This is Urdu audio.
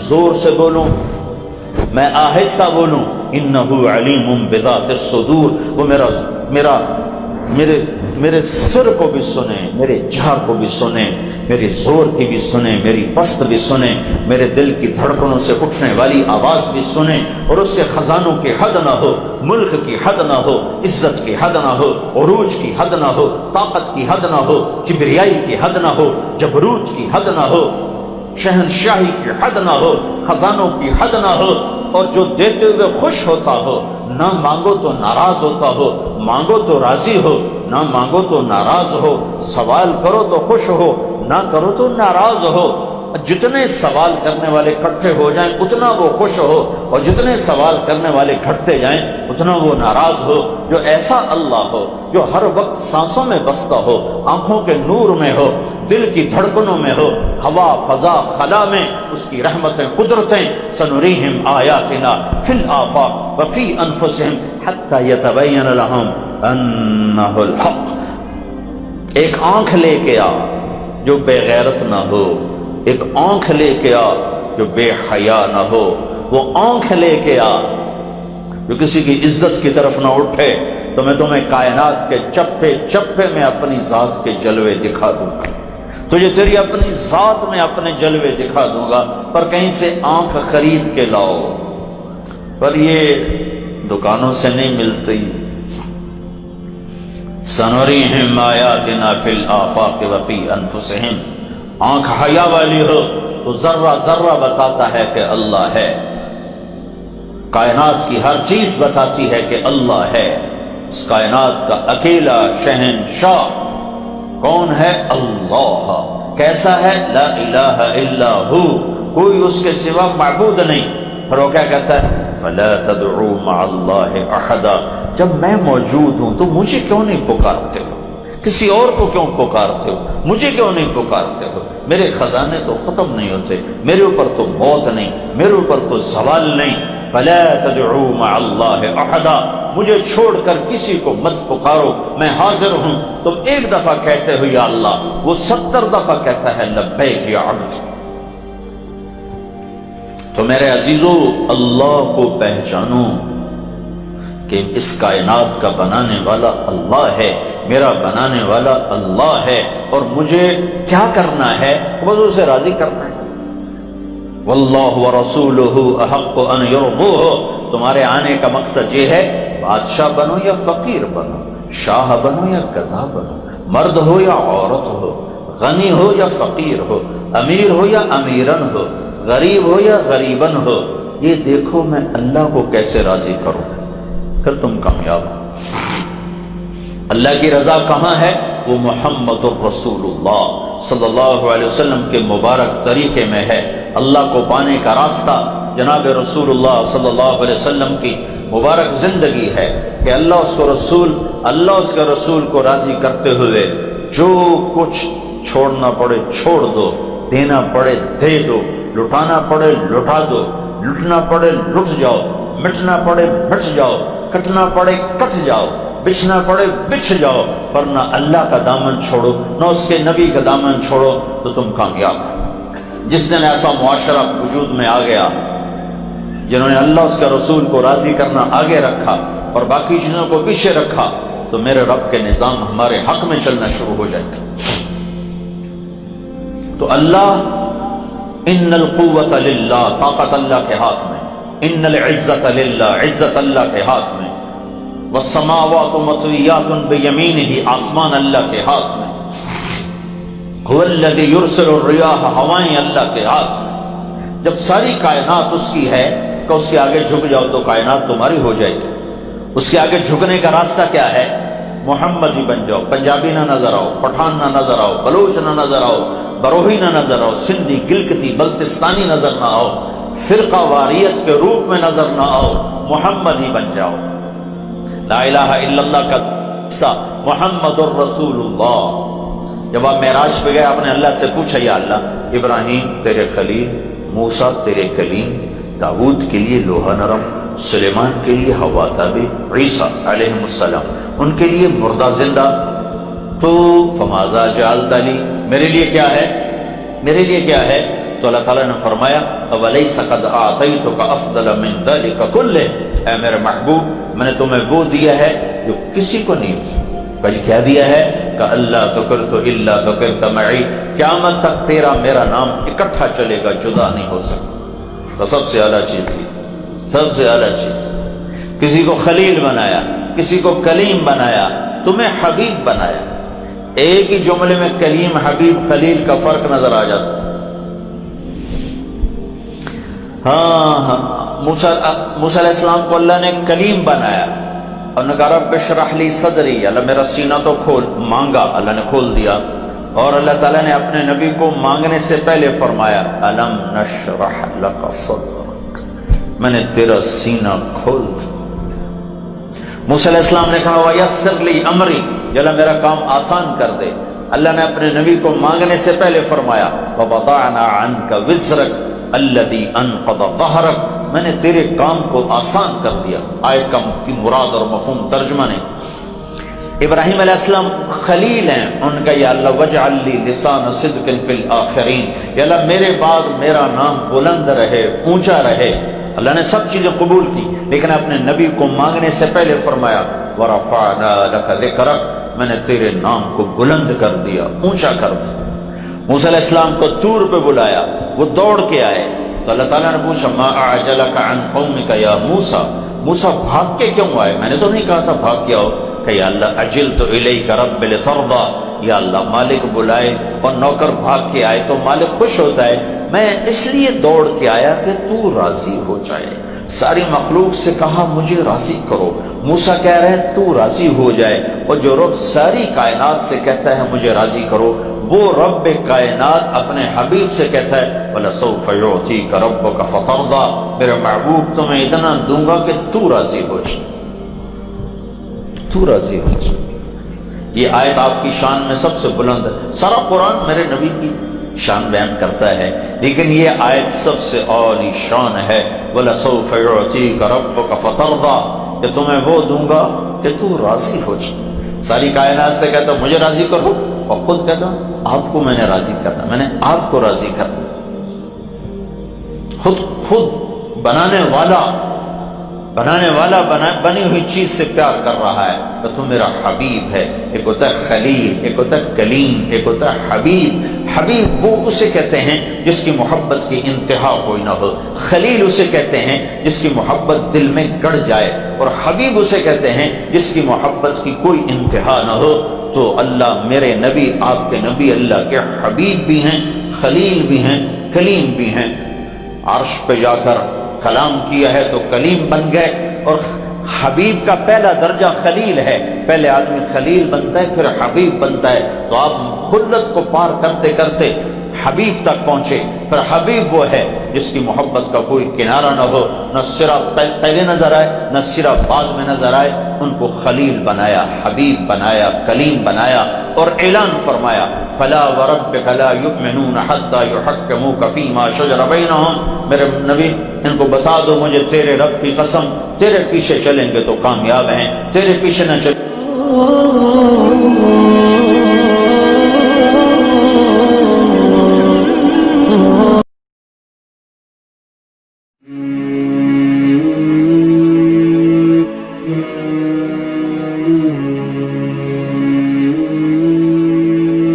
زور سے بولوں، میں آہستہ بولوں، انہ علیم بذات الصدور، وہ میرے سر کو بھی سنیں، میرے جہر کو بھی سنیں، میری زور کی بھی سنیں، میری پست بھی سنیں، میرے دل کی دھڑکنوں سے اٹھنے والی آواز بھی سنیں، اور اس کے خزانوں کی حد نہ ہو، ملک کی حد نہ ہو، عزت کی حد نہ ہو، عروج کی حد نہ ہو، طاقت کی حد نہ ہو، کبریائی کی حد نہ ہو، جبروت کی حد نہ ہو، شہنشاہی کی حد نہ ہو، خزانوں کی حد نہ ہو، اور جو دیتے ہوئے خوش ہوتا ہو، نہ مانگو تو ناراض ہوتا ہو، مانگو تو راضی ہو، نہ مانگو تو ناراض ہو، سوال کرو تو خوش ہو، نہ کرو تو ناراض ہو۔ جتنے سوال کرنے والے اکٹھے ہو جائیں اتنا وہ خوش ہو، اور جتنے سوال کرنے والے گھٹتے جائیں اتنا وہ ناراض ہو۔ جو ایسا اللہ ہو جو ہر وقت سانسوں میں بستا ہو، آنکھوں کے نور میں ہو، دل کی دھڑکنوں میں ہو، ہوا فضا خلا میں اس کی رحمتیں قدرتیں، سنریہم آیاتنا فی الآفاق وفی انفسہم حتی یتبین لہم انہ الحق۔ ایک آنکھ لے کے آ جو بے غیرت نہ ہو، ایک آنکھ لے کے آ جو بے حیا نہ ہو، وہ آنکھ لے کے آ جو کسی کی عزت کی طرف نہ اٹھے، تو میں تمہیں کائنات کے چپے چپے میں اپنی ذات کے جلوے دکھا دوں گا، تجھے تیری اپنی ذات میں اپنے جلوے دکھا دوں گا، پر کہیں سے آنکھ خرید کے لاؤ، پر یہ دکانوں سے نہیں ملتی۔ سنریہم آیاتنا فی الآفاق وفی انفسہم، آنکھ حیا والی ہو تو ذرہ ذرہ بتاتا ہے کہ اللہ ہے، کائنات کی ہر چیز بتاتی ہے کہ اللہ ہے۔ اس کائنات کا اکیلا شہنشاہ کون ہے؟ اللہ۔ کیسا ہے؟ لا الہ الا ہو، کوئی اس کے سوا معبود نہیں۔ پھر وہ کیا کہتا ہے؟ فلا تدعوا مع اللہ احدا، جب میں موجود ہوں تو مجھے کیوں نہیں پکارتے ہو؟ کسی اور کو کیوں پکارتے ہو؟ مجھے کیوں نہیں پکارتے ہو؟ میرے خزانے تو ختم نہیں ہوتے، میرے اوپر تو موت نہیں، میرے اوپر تو زوال نہیں۔ فلا تدعوا مع اللہ احدا، مجھے چھوڑ کر کسی کو مت پکارو، میں حاضر ہوں۔ تم ایک دفعہ کہتے ہو یا اللہ، وہ 70 دفعہ کہتا ہے لبیک یا عبد۔ تو میرے عزیزو، اللہ کو پہچانو کہ اس کائنات کا بنانے والا اللہ ہے، میرا بنانے والا اللہ ہے، اور مجھے کیا کرنا ہے؟ بس اسے راضی کرنا ہے۔ واللہ ورسولہ احق ان یرضوہ، تمہارے آنے کا مقصد یہ ہے، بادشاہ بنو یا فقیر بنو، شاہ بنو یا گدھا بنو، مرد ہو یا عورت ہو، غنی ہو یا فقیر ہو، امیر ہو یا امیرن ہو، غریب ہو یا غریبن ہو، یہ دیکھو میں اللہ کو کیسے راضی کروں، پھر تم کامیاب ہو۔ اللہ کی رضا کہاں ہے؟ وہ محمد الرسول اللہ صلی اللہ علیہ وسلم کے مبارک طریقے میں ہے۔ اللہ کو پانے کا راستہ جناب رسول اللہ صلی اللہ علیہ وسلم کی مبارک زندگی ہے کہ اللہ اس کے رسول کو راضی کرتے ہوئے جو کچھ چھوڑنا پڑے چھوڑ دو، دینا پڑے دے دو، لٹانا پڑے لٹا دو، لٹنا پڑے لٹ جاؤ، مٹنا پڑے مٹ جاؤ، کٹنا پڑے کٹ جاؤ، بچھنا پڑے بچھ جاؤ، پر نہ اللہ کا دامن چھوڑو نہ اس کے نبی کا دامن چھوڑو تو تم کامیاب ہو۔ جس دن ایسا معاشرہ وجود میں آ گیا جنہوں نے اللہ اس کے رسول کو راضی کرنا آگے رکھا اور باقی چیزوں کو پیچھے رکھا، تو میرے رب کے نظام ہمارے حق میں چلنا شروع ہو جائے گا۔ تو اللہ، ان القوت للہ، طاقت اللہ کے ہاتھ میں، ان العزت للہ، عزت اللہ کے ہاتھ میں، والسماوات مطویات بیمینہ، آسمان اللہ کے ہاتھ میں، هو الذی یرسل الریاح، ہوائیں اللہ کے ہاتھ میں۔ جب ساری کائنات اس کی ہے کہ اس کے آگے جھک جاؤ تو کائنات تمہاری ہو جائے گی۔ اس کے آگے جھکنے کا راستہ کیا ہے؟ محمدی بن جاؤ، پنجابی نہ نظر آؤ، پٹھان نہ نظر آؤ، بلوچ نہ نظر آؤ، بروہی نہ نظر آؤ، سندھی، گلگتی، بلتستانی نظر نہ آؤ، فرقہ واریت کے روپ میں نظر نہ آؤ، محمدی بن جاؤ۔ لا الہ الا اللہ کا حصہ محمد الرسول اللہ۔ جب آپ معراج پہ گئے، آپ نے اللہ سے پوچھا یا اللہ، ابراہیم تیرے خلیل، موسیٰ تیرے کلیم، داؤد کے لیے لوہا نرم، سلیمان کے لیے ہوا تابع، عیسیٰ علیہ السلام ان کے لیے مردہ زندہ، تو فماذا جعلت لی، میرے لیے کیا ہے؟ میرے لیے کیا ہے؟ تو اللہ تعالیٰ نے فرمایا وَلَيْسَ قَدْ أَعْطَيْتُكَ أَفْضَلَ مِنْ ذَلِكَ كُلِّهِ، اے میرے محبوب میں نے تمہیں وہ دیا ہے جو کسی کو نہیں دیا۔ کچھ کیا دیا ہے کہ اللہ ذکرت الا ذکرت معی، قیامت تک تیرا میرا نام اکٹھا چلے گا، جدا نہیں ہو سکتا۔ تو سب سے اعلیٰ چیز تھی، سب سے اعلیٰ چیز۔ کسی کو خلیل بنایا، کسی کو کلیم بنایا، تمہیں حبیب بنایا۔ ایک ہی جملے میں کلیم، حبیب، خلیل کا فرق نظر آ جاتا۔ موسیٰ علیہ السلام کو اللہ نے کلیم بنایا اور نے کہا رب اشرح لی صدری، اللہ میرا سینہ تو کھول، مانگا اللہ نے کھول دیا۔ اور اللہ تعالیٰ نے اپنے نبی کو مانگنے سے پہلے فرمایا الم نشرح لک صدرک، میں نے تیرا سینہ کھول دیا۔ موسیٰ علیہ السلام نے کہا ویسر لی امری، اللہ میرا کام آسان کر دے، اللہ نے اپنے نبی کو مانگنے سے پہلے فرمایا ووضعنا عنک وزرک الذی انقض ظہرک، میں نے تیرے کام کو آسان کر دیا۔ آیت کا مراد اور مفہوم ترجمہ نے۔ ابراہیم علیہ السلام خلیل ہیں، ان کا یا اللہ وجعل لی لسان صدق فی الآخرین، یا اللہ میرے بعد میرا نام بلند رہے، اونچا رہے۔ اللہ نے سب چیزیں قبول کی، لیکن اپنے نبی کو مانگنے سے پہلے فرمایا ورفعنا لک ذکرک، میں نے تیرے نام کو بلند کر دیا، اونچا کر دیا۔ موسیٰ علیہ السلام کو طور پہ بلایا، وہ دوڑ کے آئے تو اللہ تعالیٰ نے پوچھا ما اعجلک عن قومک یا موسیٰ، موسیٰ بھاگ کے کیوں آئے؟ میں نے تو نہیں کہا تھا بھاگ کے آؤ۔ کہ یا اللہ اجلت الیک رب لترضی، یا اللہ مالک بلائے اور نوکر بھاگ کے آئے تو مالک خوش ہوتا ہے، میں اس لیے دوڑ کے آیا کہ تو راضی ہو جائے۔ ساری مخلوق سے کہا مجھے راضی کرو، موسیٰ کہہ رہے ہیں تو راضی ہو جائے، اور جو رب ساری کائنات سے کہتا ہے مجھے راضی کرو، وہ رب کائنات اپنے حبیب سے کہتا ہے وَلَسَوْفَ يُعْتِيكَ رَبُّكَ فَتَرْضَىٰ، میرے محبوب تمہیں اتنا دوں گا کہ تو راضی ہو جائے، تو راضی ہو جائے۔ یہ آیت آپ کی شان میں سب سے بلند ہے۔ سارا قرآن میرے نبی کی شان بیان کرتا ہے، لیکن یہ آیت سب سے اعلی شان ہے وَلَسَوْفَ يُعْتِيكَ رَبُّكَ فَتَرْضَىٰ، کہ تمہیں وہ دوں گا کہ تو راضی ہو جائے۔ ساری کائنات سے کہتا مجھے راضی کرو، اور خود کہتا آپ کو میں نے راضی کرنا، میں نے آپ کو راضی کرنا۔ خود بنانے والا بنی ہوئی چیز سے پیار کر رہا ہے کہ تم میرا حبیب ہے۔ ایک ہوتا ہے خلیل، ایک ہوتا ہے کلیم، ایک ہوتا ہے حبیب۔ حبیب وہ اسے کہتے ہیں جس کی محبت کی انتہا کوئی نہ ہو، خلیل اسے کہتے ہیں جس کی محبت دل میں گڑ جائے، اور حبیب اسے کہتے ہیں جس کی محبت کی کوئی انتہا نہ ہو۔ تو اللہ میرے نبی، آپ کے نبی اللہ کے حبیب بھی ہیں، خلیل بھی ہیں، کلیم بھی ہیں۔ عرش پہ جا کر کلام کیا ہے تو کلیم بن گئے، اور حبیب کا پہلا درجہ خلیل ہے۔ پہلے آدمی خلیل بنتا ہے پھر حبیب بنتا ہے، تو آپ خلت کو پار کرتے کرتے حبیب تک پہنچے۔ پھر حبیب وہ ہے جس کی محبت کا کوئی کنارہ نہ ہو، نہ سرا پہلے نظر آئے نہ سرا بعد میں نظر آئے۔ ان کو خلیل بنایا، حبیب بنایا، کلیم بنایا، اور اعلان فرمایا فلا وربک لا یؤمنون حتی یحکموک فیما شجر بینہم، میرے نبی ان کو بتا دو مجھے تیرے رب کی قسم، تیرے پیچھے چلیں گے تو کامیاب ہیں، تیرے پیچھے نہ چلیں